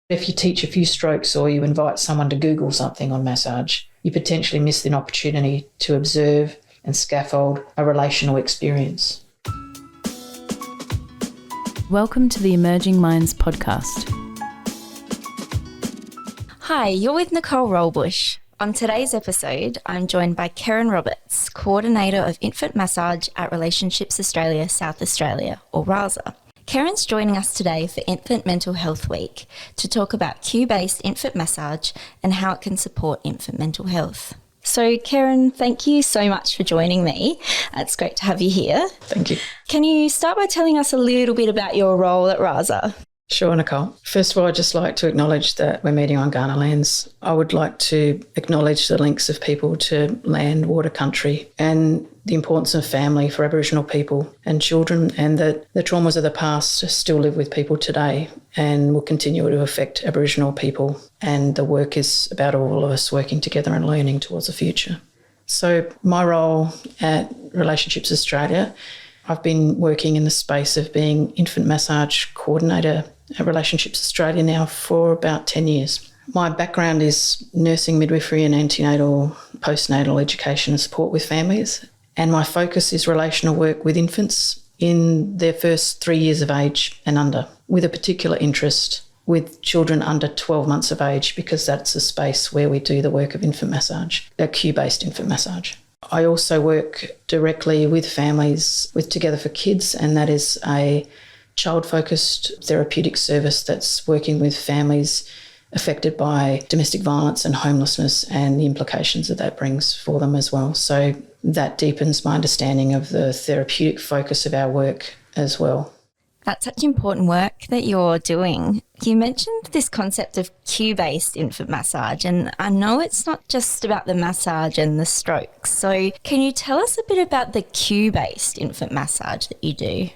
If you teach a few strokes or you invite someone to Google something on massage, you potentially miss an opportunity to observe and scaffold a relational experience. Welcome to the Emerging Minds podcast. Hi, you're with Nicole Rollbush. On today's episode, I'm joined by Karen Roberts, Coordinator of Infant Massage at Relationships Australia South Australia, or RASA. Karen's joining us today for Infant Mental Health Week to talk about cue-based infant massage and how it can support infant mental health. So Karen, thank you so much for joining me. It's great to have you here. Thank you. Can you start by telling us a little bit about your role at RASA? Sure, Nicole. First of all, I'd just like to acknowledge that we're meeting on Kaurna lands. I would like to acknowledge the links of people to land, water, country, and the importance of family for Aboriginal people and children, and that the traumas of the past still live with people today and will continue to affect Aboriginal people. And the work is about all of us working together and learning towards the future. So my role at Relationships Australia, I've been working in the space of being infant massage coordinator at Relationships Australia now for about 10 years. My background is nursing, midwifery and antenatal, postnatal education and support with families. And my focus is relational work with infants in their first 3 years of age and under, with a particular interest with children under 12 months of age, because that's a space where we do the work of infant massage, a cue-based infant massage. I also work directly with families with Together for Kids, and that is a child-focused therapeutic service that's working with families affected by domestic violence and homelessness and the implications that brings for them as well. So that deepens my understanding of the therapeutic focus of our work as well. That's such important work that you're doing. You mentioned this concept of cue-based infant massage, and I know it's not just about the massage and the strokes. So can you tell us a bit about the cue-based infant massage that you do?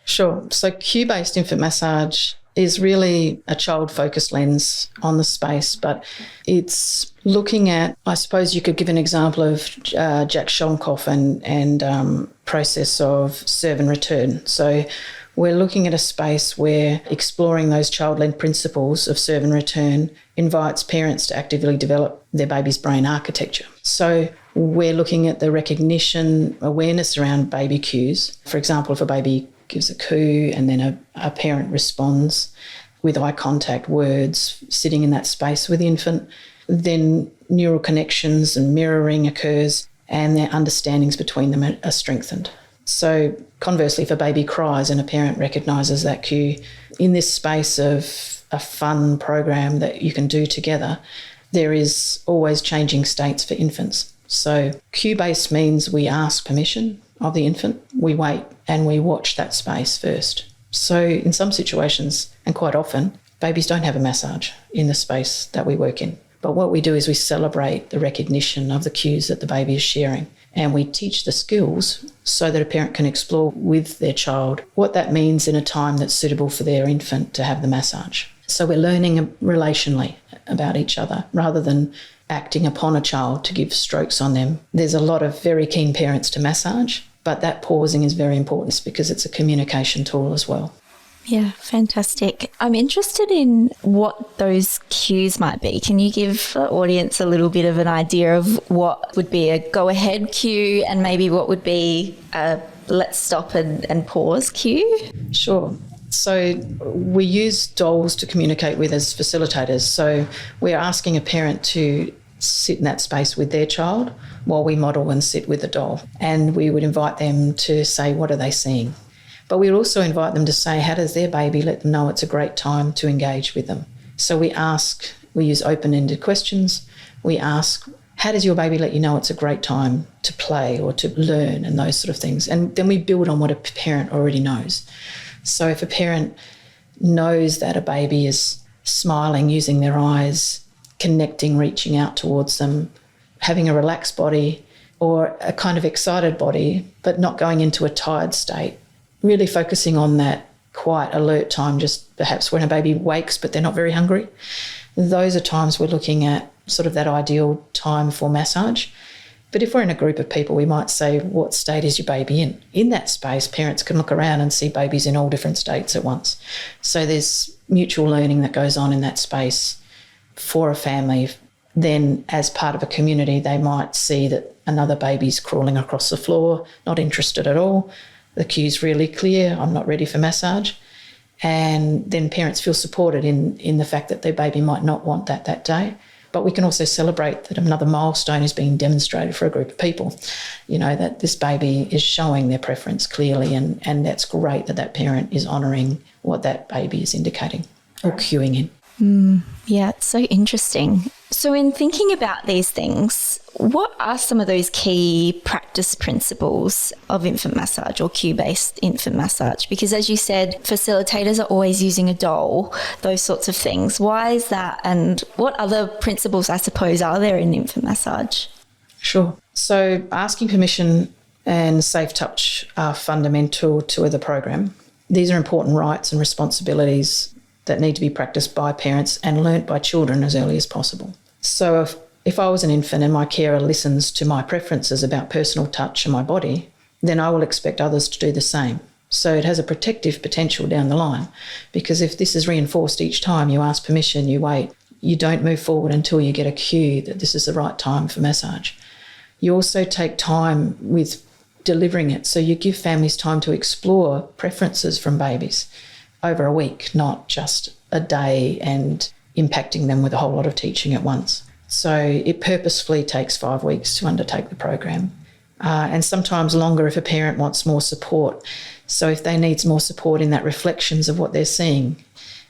Sure. So cue-based infant massage is really a child-focused lens on the space, but it's looking at, I suppose you could give an example of Jack Shonkoff and process of serve and return. So we're looking at a space where exploring those child-led principles of serve and return invites parents to actively develop their baby's brain architecture. So we're looking at the recognition, awareness around baby cues. For example, if a baby gives a coo and then a parent responds with eye contact, words, sitting in that space with the infant, then neural connections and mirroring occurs and their understandings between them are strengthened. So conversely, if a baby cries and a parent recognises that cue, in this space of a fun program that you can do together, there is always changing states for infants. So cue-based means we ask permission of the infant, we wait and we watch that space first. So in some situations, and quite often, babies don't have a massage in the space that we work in. But what we do is we celebrate the recognition of the cues that the baby is sharing, and we teach the skills so that a parent can explore with their child what that means in a time that's suitable for their infant to have the massage. So we're learning relationally about each other rather than acting upon a child to give strokes on them. There's a lot of very keen parents to massage, but that pausing is very important because it's a communication tool as well. Yeah, fantastic. I'm interested in what those cues might be. Can you give the audience a little bit of an idea of what would be a go-ahead cue and maybe what would be a let's stop and pause cue? Sure. So we use dolls to communicate with as facilitators. So we're asking a parent to sit in that space with their child while we model and sit with the doll. And we would invite them to say, what are they seeing? But we also invite them to say, how does their baby let them know it's a great time to engage with them? So we use open-ended questions. We ask, how does your baby let you know it's a great time to play or to learn and those sort of things? And then we build on what a parent already knows. So if a parent knows that a baby is smiling, using their eyes, connecting, reaching out towards them, having a relaxed body or a kind of excited body, but not going into a tired state, really focusing on that quiet, alert time, just perhaps when a baby wakes but they're not very hungry. Those are times we're looking at sort of that ideal time for massage. But if we're in a group of people, we might say, what state is your baby in? In that space, parents can look around and see babies in all different states at once. So there's mutual learning that goes on in that space for a family. Then as part of a community, they might see that another baby's crawling across the floor, not interested at all. The cue's really clear, I'm not ready for massage. And then parents feel supported in the fact that their baby might not want that day. But we can also celebrate that another milestone is being demonstrated for a group of people, that this baby is showing their preference clearly, and that's great that parent is honouring what that baby is indicating or cueing in. Yeah, it's so interesting. So in thinking about these things, what are some of those key practice principles of infant massage or cue-based infant massage? Because as you said, facilitators are always using a doll, those sorts of things. Why is that? And what other principles, I suppose, are there in infant massage? Sure. So asking permission and safe touch are fundamental to the program. These are important rights and responsibilities that need to be practiced by parents and learnt by children as early as possible. So if I was an infant and my carer listens to my preferences about personal touch and my body, then I will expect others to do the same. So it has a protective potential down the line, because if this is reinforced each time you ask permission, you wait, you don't move forward until you get a cue that this is the right time for massage. You also take time with delivering it, so you give families time to explore preferences from babies over a week, not just a day and impacting them with a whole lot of teaching at once. So it purposefully takes 5 weeks to undertake the program, and sometimes longer if a parent wants more support. So if they need more support in that reflections of what they're seeing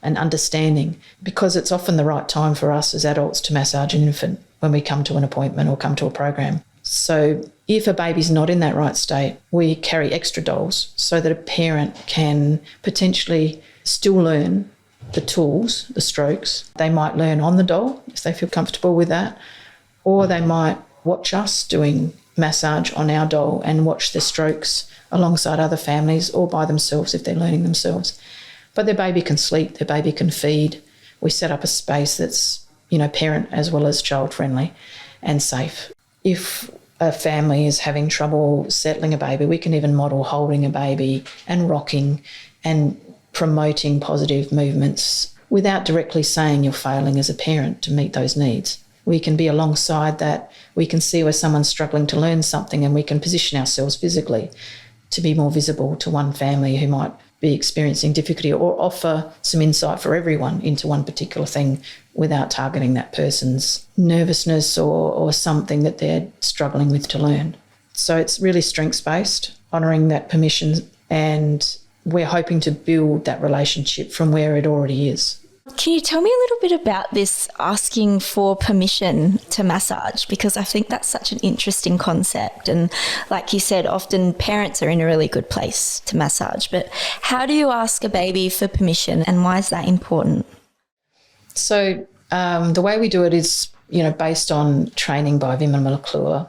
and understanding, because it's often the right time for us as adults to massage an infant when we come to an appointment or come to a program. So if a baby's not in that right state, we carry extra dolls so that a parent can potentially still learn the tools, the strokes. They might learn on the doll if they feel comfortable with that, or they might watch us doing massage on our doll and watch the strokes alongside other families or by themselves if they're learning themselves. But their baby can sleep, their baby can feed. We set up a space that's, parent as well as child friendly and safe. If a family is having trouble settling a baby, we can even model holding a baby and rocking and promoting positive movements without directly saying you're failing as a parent to meet those needs. We can be alongside that. We can see where someone's struggling to learn something, and we can position ourselves physically to be more visible to one family who might be experiencing difficulty, or offer some insight for everyone into one particular thing without targeting that person's nervousness or something that they're struggling with to learn. So it's really strengths-based, honouring that permission, and we're hoping to build that relationship from where it already is. Can you tell me a little bit about this asking for permission to massage? Because I think that's such an interesting concept. And like you said, often parents are in a really good place to massage. But how do you ask a baby for permission, and why is that important? So the way we do it is, based on training by Wim and McClure,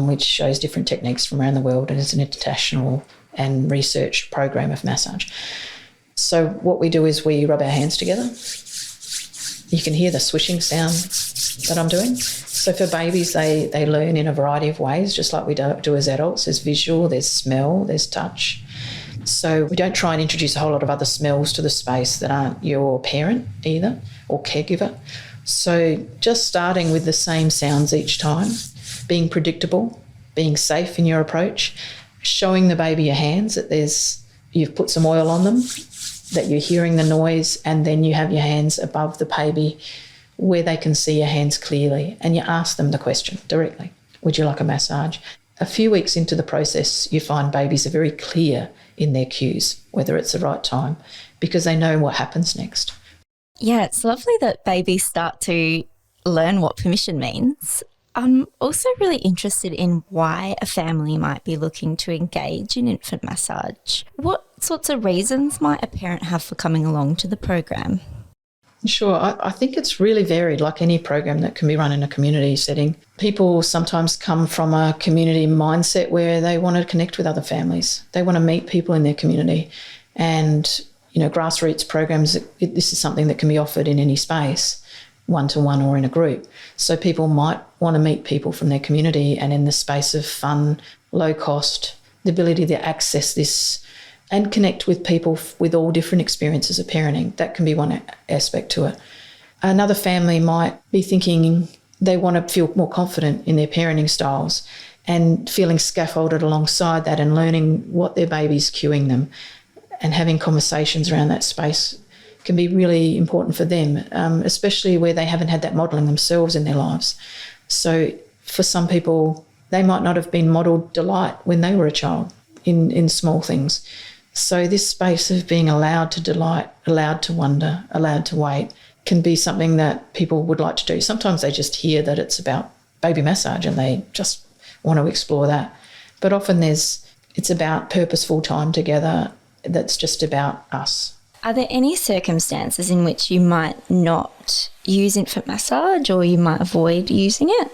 which shows different techniques from around the world, and it's an international and research program of massage. So what we do is we rub our hands together. You can hear the swishing sound that I'm doing. So for babies, they learn in a variety of ways, just like we do as adults. There's visual, there's smell, there's touch. So we don't try and introduce a whole lot of other smells to the space that aren't your parent either, or caregiver. So just starting with the same sounds each time, being predictable, being safe in your approach, showing the baby your hands, that you've put some oil on them, that you're hearing the noise, and then you have your hands above the baby where they can see your hands clearly, and you ask them the question directly, would you like a massage? A few weeks into the process, you find babies are very clear in their cues, whether it's the right time, because they know what happens next. Yeah, it's lovely that babies start to learn what permission means. I'm also really interested in why a family might be looking to engage in infant massage. What sorts of reasons might a parent have for coming along to the program? Sure. I think it's really varied, like any program that can be run in a community setting. People sometimes come from a community mindset where they want to connect with other families. They want to meet people in their community. And, grassroots programs, this is something that can be offered in any space. one-to-one or in a group. So people might want to meet people from their community, and in the space of fun, low cost, the ability to access this and connect with people with all different experiences of parenting. That can be one aspect to it. Another family might be thinking they want to feel more confident in their parenting styles and feeling scaffolded alongside that and learning what their baby's cueing them, and having conversations around that space can be really important for them, especially where they haven't had that modelling themselves in their lives. So for some people, they might not have been modelled delight when they were a child in small things. So this space of being allowed to delight, allowed to wonder, allowed to wait, can be something that people would like to do. Sometimes they just hear that it's about baby massage and they just want to explore that. But often it's about purposeful time together that's just about us. Are there any circumstances in which you might not use infant massage or you might avoid using it?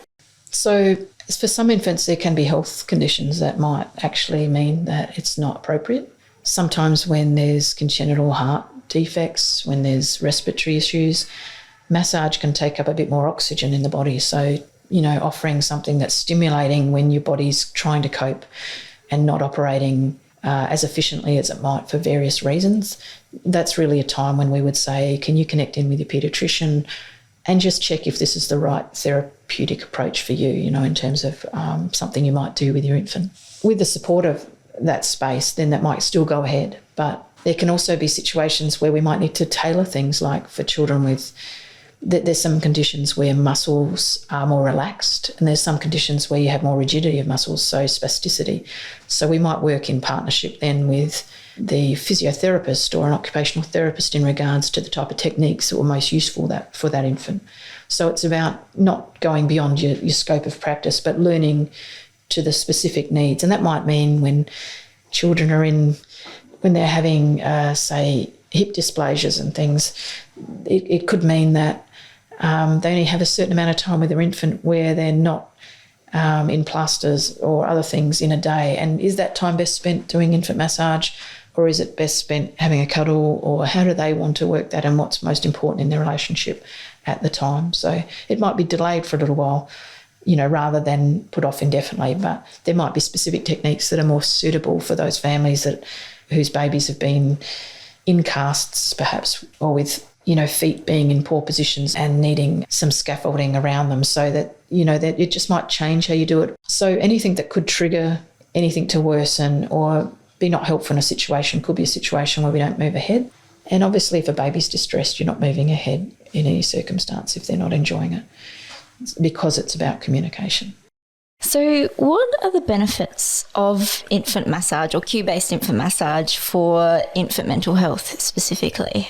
So for some infants, there can be health conditions that might actually mean that it's not appropriate. Sometimes when there's congenital heart defects, when there's respiratory issues, massage can take up a bit more oxygen in the body. So, offering something that's stimulating when your body's trying to cope and not operating as efficiently as it might for various reasons, that's really a time when we would say, can you connect in with your paediatrician and just check if this is the right therapeutic approach for you, in terms of something you might do with your infant. With the support of that space, then that might still go ahead. But there can also be situations where we might need to tailor things, like for children with, there's some conditions where muscles are more relaxed, and there's some conditions where you have more rigidity of muscles, so spasticity. So we might work in partnership then with the physiotherapist or an occupational therapist in regards to the type of techniques that were most useful for that infant. So it's about not going beyond your scope of practice, but learning to the specific needs. And that might mean when children are when they're having, say, hip dysplasias and things, it could mean that they only have a certain amount of time with their infant where they're not in plasters or other things in a day. And is that time best spent doing infant massage, or is it best spent having a cuddle, or how do they want to work that and what's most important in their relationship at the time? So it might be delayed for a little while, rather than put off indefinitely, but there might be specific techniques that are more suitable for those families whose babies have been in casts perhaps, or with, feet being in poor positions and needing some scaffolding around them, so that, that it just might change how you do it. So anything that could trigger anything to worsen or be not helpful in a situation could be a situation where we don't move ahead. And obviously if a baby's distressed, you're not moving ahead in any circumstance if they're not enjoying it, because it's about communication. So what are the benefits of infant massage or cue-based infant massage for infant mental health specifically?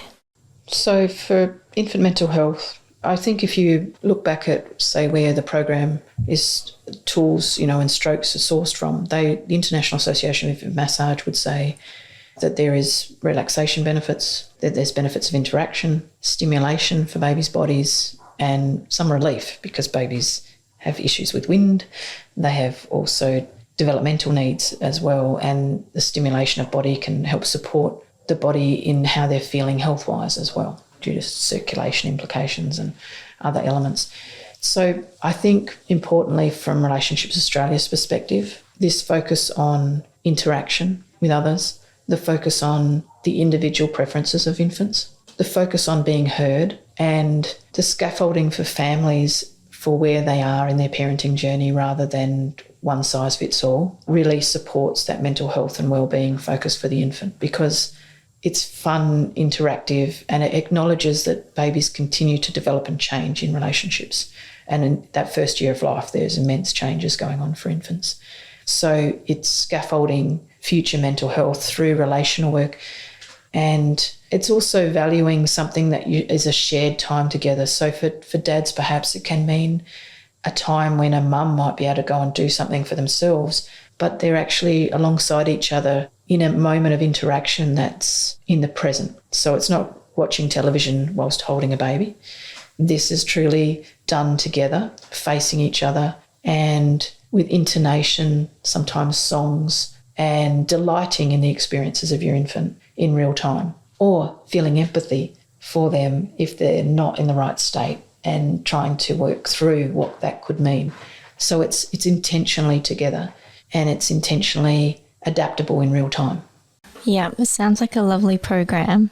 So for infant mental health, I think if you look back at, say, where the program is, tools, and strokes are sourced from, the International Association of Infant Massage would say that there is relaxation benefits, that there's benefits of interaction, stimulation for babies' bodies, and some relief, because babies have issues with wind. They have also developmental needs as well, and the stimulation of body can help support the body in how they're feeling health-wise as well, due to circulation implications and other elements. So I think importantly from Relationships Australia's perspective, this focus on interaction with others, the focus on the individual preferences of infants, the focus on being heard, and the scaffolding for families for where they are in their parenting journey rather than one size fits all, really supports that mental health and wellbeing focus for the infant, because it's fun, interactive, and it acknowledges that babies continue to develop and change in relationships. And in that first year of life, there's immense changes going on for infants. So it's scaffolding future mental health through relational work. And it's also valuing something that is a shared time together. So for dads, perhaps it can mean a time when a mum might be able to go and do something for themselves, but they're actually alongside each other in a moment of interaction that's in the present. So it's not watching television whilst holding a baby. This is truly done together, facing each other, and with intonation, sometimes songs, and delighting in the experiences of your infant in real time, or feeling empathy for them if they're not in the right state and trying to work through what that could mean. So it's intentionally together and it's intentionally adaptable in real time. Yeah, it sounds like a lovely program.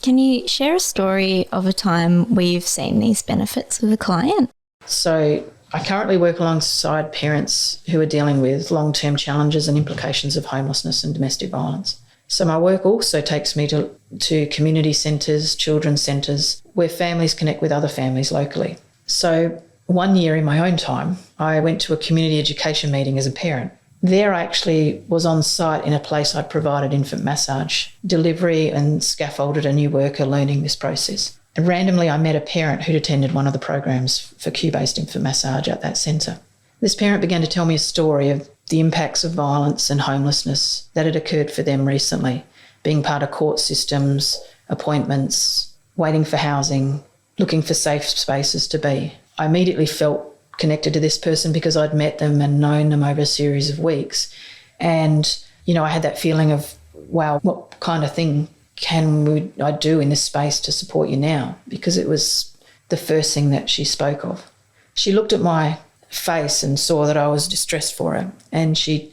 Can you share a story of a time where you've seen these benefits with a client? So I currently work alongside parents who are dealing with long-term challenges and implications of homelessness and domestic violence. So my work also takes me to community centres, children's centres, where families connect with other families locally. So one year in my own time, I went to a community education meeting as a parent. There I actually was on site in a place I'd provided infant massage delivery and scaffolded a new worker learning this process. And randomly I met a parent who'd attended one of the programs for cue-based infant massage at that centre. This parent began to tell me a story of the impacts of violence and homelessness that had occurred for them recently, being part of court systems, appointments, waiting for housing, looking for safe spaces to be. I immediately felt connected to this person because I'd met them and known them over a series of weeks. And, I had that feeling of, wow, what kind of thing can I do in this space to support you now? Because it was the first thing that she spoke of. She looked at my face and saw that I was distressed for her. And she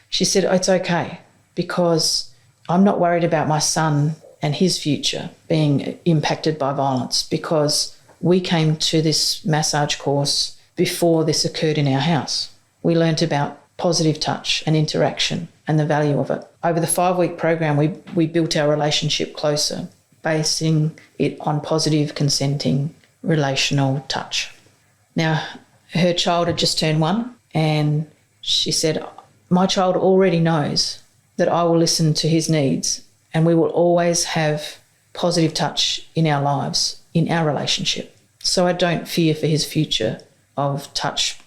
said, it's okay, because I'm not worried about my son and his future being impacted by violence, because we came to this massage course before this occurred in our house. We learnt about positive touch and interaction and the value of it. Over the 5-week program, we built our relationship closer, basing it on positive, consenting, relational touch. Now, her child had just turned 1, and she said, my child already knows that I will listen to his needs and we will always have positive touch in our lives, in our relationship. So I don't fear for his future of touch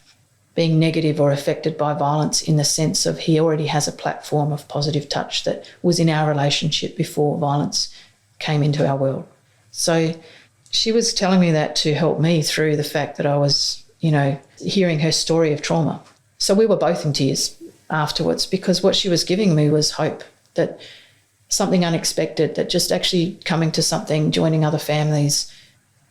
being negative or affected by violence, in the sense of he already has a platform of positive touch that was in our relationship before violence came into our world. So she was telling me that to help me through the fact that I was, hearing her story of trauma. So we were both in tears afterwards, because what she was giving me was hope, that something unexpected, that just actually coming to something, joining other families,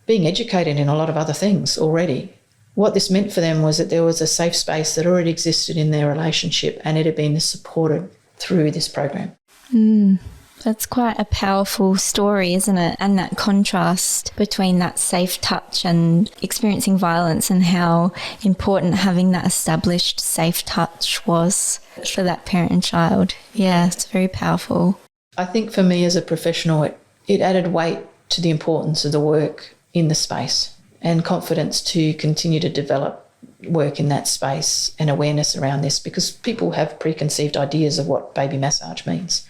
being educated in a lot of other things already. What this meant for them was that there was a safe space that already existed in their relationship, and it had been supported through this program. That's quite a powerful story, isn't it? And that contrast between that safe touch and experiencing violence, and how important having that established safe touch was for that parent and child. Yeah, it's very powerful. I think for me as a professional, it added weight to the importance of the work in the space, and confidence to continue to develop work in that space and awareness around this, because people have preconceived ideas of what baby massage means.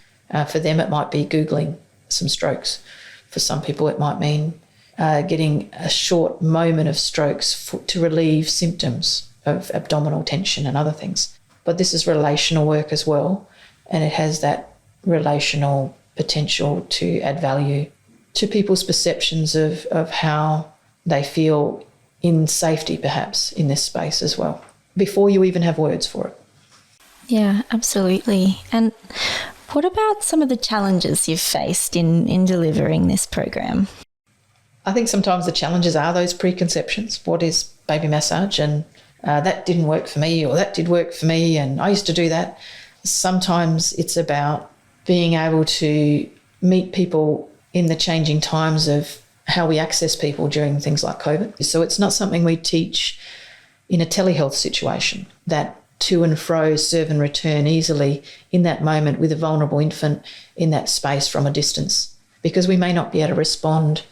For them, it might be Googling some strokes. For some people, it might mean getting a short moment of strokes to relieve symptoms of abdominal tension and other things. But this is relational work as well, and it has that relational potential to add value to people's perceptions of how they feel in safety, perhaps, in this space as well, before you even have words for it. Yeah, absolutely. And what about some of the challenges you've faced in delivering this program? I think sometimes the challenges are those preconceptions. What is baby massage? And that didn't work for me, or that did work for me, and I used to do that. Sometimes it's about being able to meet people in the changing times of how we access people during things like COVID. So it's not something we teach in a telehealth situation, that to and fro, serve and return easily in that moment with a vulnerable infant in that space from a distance, because we may not be able to respond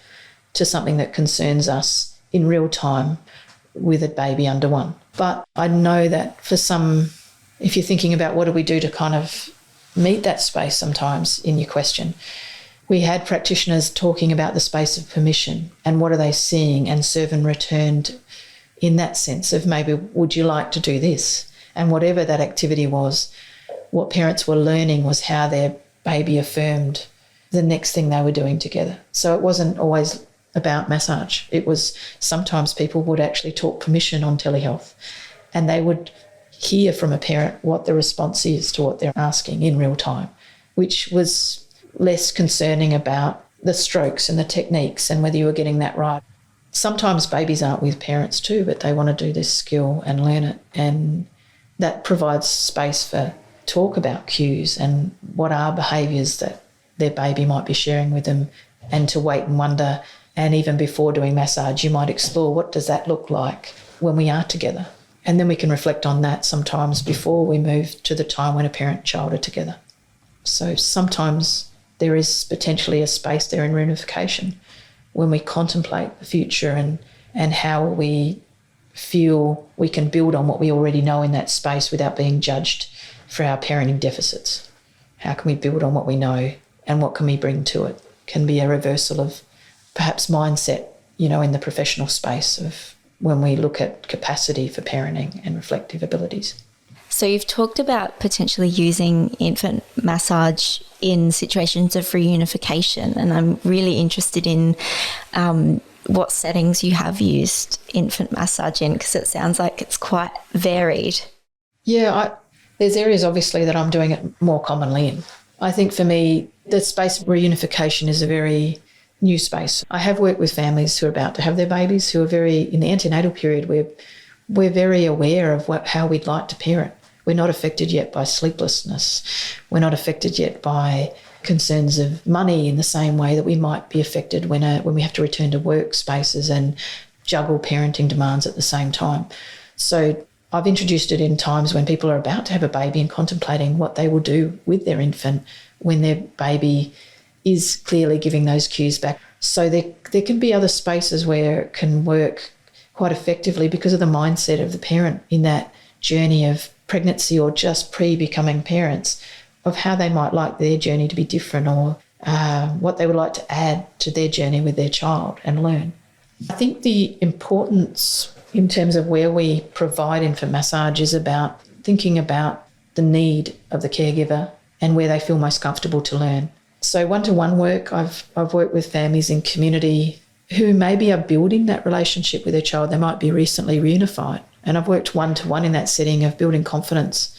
to something that concerns us in real time with a baby under 1. But I know that for some, if you're thinking about what do we do to kind of meet that space sometimes in your question, we had practitioners talking about the space of permission and what are they seeing, and serve and returned in that sense of maybe, would you like to do this? And whatever that activity was, what parents were learning was how their baby affirmed the next thing they were doing together. So it wasn't always about massage. It was sometimes people would actually talk permission on telehealth, and they would hear from a parent what the response is to what they're asking in real time, which was less concerning about the strokes and the techniques and whether you were getting that right. Sometimes babies aren't with parents too, but they want to do this skill and learn it. And that provides space for talk about cues and what are behaviours that their baby might be sharing with them, and to wait and wonder. And even before doing massage, you might explore, what does that look like when we are together? And then we can reflect on that sometimes before we move to the time when a parent and child are together. So sometimes there is potentially a space there in reunification when we contemplate the future and how we feel we can build on what we already know in that space without being judged for our parenting deficits. How can we build on what we know and what can we bring to it? Can be a reversal of perhaps mindset, in the professional space of when we look at capacity for parenting and reflective abilities. So you've talked about potentially using infant massage in situations of reunification, and I'm really interested in what settings you have used infant massage in, because it sounds like it's quite varied. Yeah, there's areas obviously that I'm doing it more commonly in. I think for me, the space of reunification is a very new space. I have worked with families who are about to have their babies who are in the antenatal period, we're very aware of how we'd like to parent. We're not affected yet by sleeplessness. We're not affected yet by concerns of money in the same way that we might be affected when we have to return to workspaces and juggle parenting demands at the same time. So I've introduced it in times when people are about to have a baby and contemplating what they will do with their infant when their baby is clearly giving those cues back. So there can be other spaces where it can work quite effectively because of the mindset of the parent in that journey of pregnancy or just pre-becoming parents, of how they might like their journey to be different, or what they would like to add to their journey with their child and learn. I think the importance in terms of where we provide infant massage is about thinking about the need of the caregiver and where they feel most comfortable to learn. So one-to-one work, I've worked with families in community who maybe are building that relationship with their child. They might be recently reunified. And I've worked one-to-one in that setting of building confidence.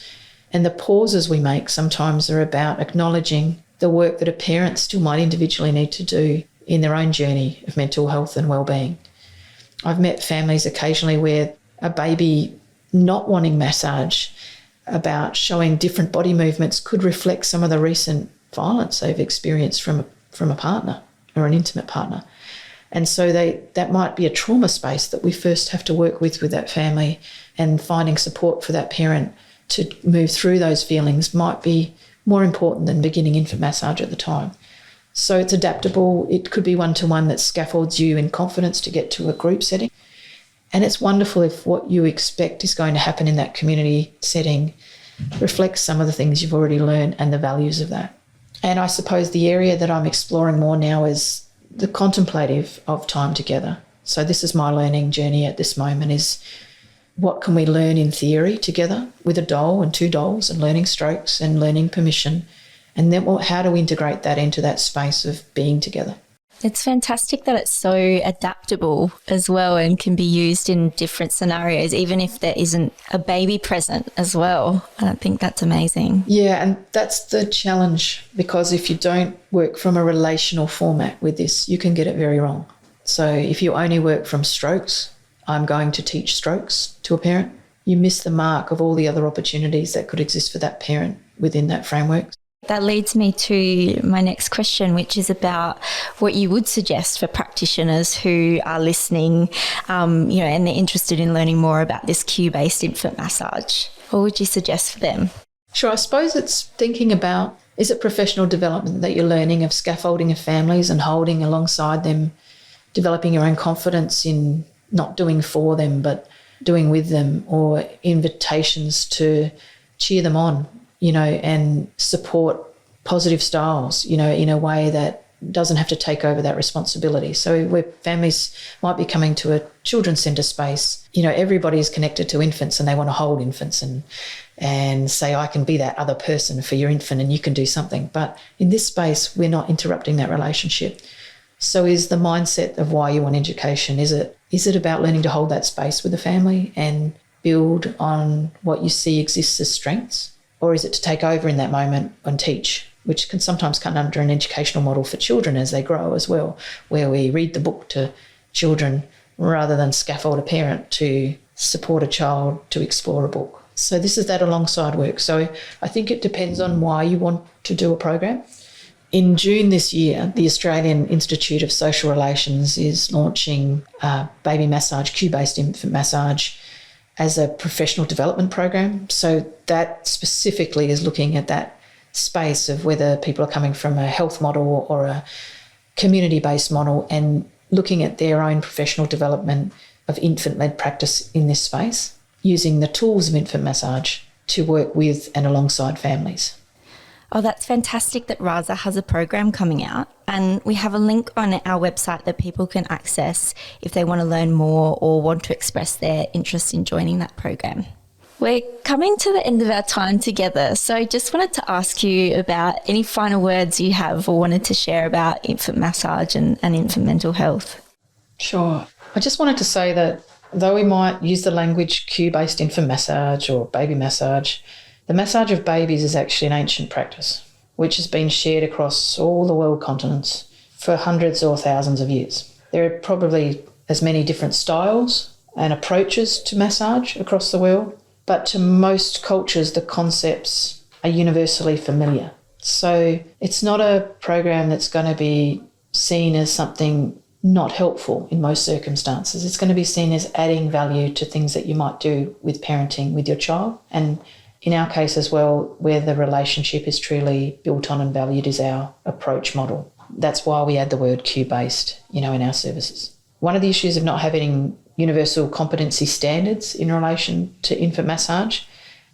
And the pauses we make sometimes are about acknowledging the work that a parent still might individually need to do in their own journey of mental health and well-being. I've met families occasionally where a baby not wanting massage, about showing different body movements, could reflect some of the recent violence they've experienced from a partner or an intimate partner. And so that might be a trauma space that we first have to work with that family, and finding support for that parent to move through those feelings might be more important than beginning infant massage at the time. So it's adaptable. It could be one-to-one that scaffolds you in confidence to get to a group setting. And it's wonderful if what you expect is going to happen in that community setting reflects some of the things you've already learned and the values of that. And I suppose the area that I'm exploring more now is the contemplative of time together. So this is my learning journey at this moment, is what can we learn in theory together with a doll and two dolls, and learning strokes and learning permission, and then how do we integrate that into that space of being together. It's fantastic that it's so adaptable as well and can be used in different scenarios, even if there isn't a baby present as well. I think that's amazing. Yeah, and that's the challenge, because if you don't work from a relational format with this, you can get it very wrong. So if you only work from strokes, I'm going to teach strokes to a parent, you miss the mark of all the other opportunities that could exist for that parent within that framework. That leads me to my next question, which is about what you would suggest for practitioners who are listening, and they're interested in learning more about this cue-based infant massage. What would you suggest for them? Sure, I suppose it's thinking about, is it professional development that you're learning of scaffolding of families and holding alongside them, developing your own confidence in not doing for them but doing with them, or invitations to cheer them on, and support positive styles, in a way that doesn't have to take over that responsibility. So where families might be coming to a children's centre space, everybody is connected to infants and they want to hold infants and say, I can be that other person for your infant and you can do something. But in this space, we're not interrupting that relationship. So is the mindset of why you want education, is it about learning to hold that space with the family and build on what you see exists as strengths? Or is it to take over in that moment and teach, which can sometimes come under an educational model for children as they grow as well, where we read the book to children rather than scaffold a parent to support a child to explore a book. So this is that alongside work. So I think it depends on why you want to do a program. In June this year, the Australian Institute of Social Relations is launching baby massage, cue-based infant massage, as a professional development program. So that specifically is looking at that space of whether people are coming from a health model or a community-based model and looking at their own professional development of infant-led practice in this space, using the tools of infant massage to work with and alongside families. Oh, that's fantastic that RASA has a program coming out, and we have a link on our website that people can access if they want to learn more or want to express their interest in joining that program. We're coming to the end of our time together, so just wanted to ask you about any final words you have or wanted to share about infant massage and infant mental health. Sure. I just wanted to say that though we might use the language cue-based infant massage or baby massage, the massage of babies is actually an ancient practice which has been shared across all the world continents for hundreds or thousands of years. There are probably as many different styles and approaches to massage across the world, but to most cultures the concepts are universally familiar. So it's not a program that's going to be seen as something not helpful in most circumstances. It's going to be seen as adding value to things that you might do with parenting with your child. And in our case as well, where the relationship is truly built on and valued is our approach model. That's why we add the word cue-based, in our services. One of the issues of not having universal competency standards in relation to infant massage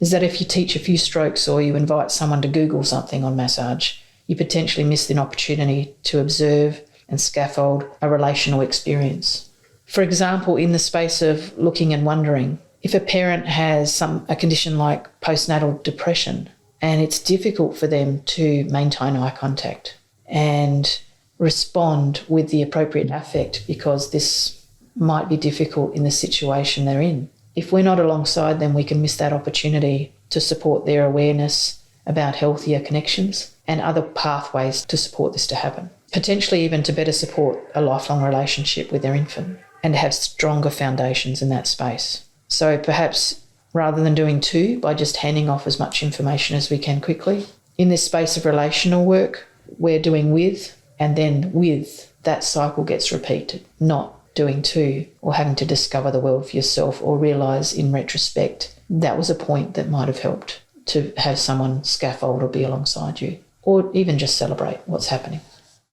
is that if you teach a few strokes or you invite someone to Google something on massage, you potentially miss an opportunity to observe and scaffold a relational experience. For example, in the space of looking and wondering, if a parent has a condition like postnatal depression and it's difficult for them to maintain eye contact and respond with the appropriate affect because this might be difficult in the situation they're in. If we're not alongside them, we can miss that opportunity to support their awareness about healthier connections and other pathways to support this to happen. Potentially even to better support a lifelong relationship with their infant and have stronger foundations in that space. So perhaps rather than doing two, by just handing off as much information as we can quickly, in this space of relational work, we're doing with, and then with, that cycle gets repeated, not doing two or having to discover the world for yourself or realise in retrospect that was a point that might have helped to have someone scaffold or be alongside you, or even just celebrate what's happening.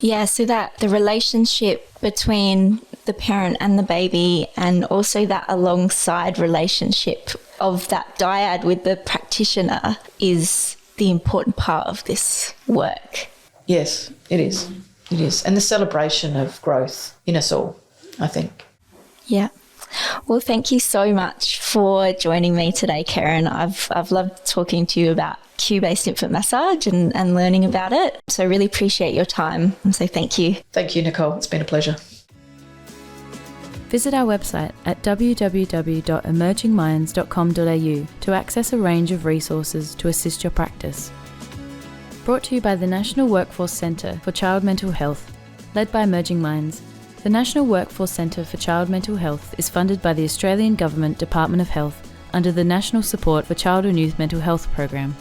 Yeah, so that the relationship between the parent and the baby, and also that alongside relationship of that dyad with the practitioner, is the important part of this work. Yes, it is. It is. And the celebration of growth in us all, I think. Yeah. Well, thank you so much for joining me today, Karen. I've loved talking to you about cue-based infant massage and learning about it. So really appreciate your time. So thank you. Thank you, Nicole. It's been a pleasure. Visit our website at www.emergingminds.com.au to access a range of resources to assist your practice. Brought to you by the National Workforce Centre for Child Mental Health, led by Emerging Minds. The National Workforce Centre for Child Mental Health is funded by the Australian Government Department of Health under the National Support for Child and Youth Mental Health Program.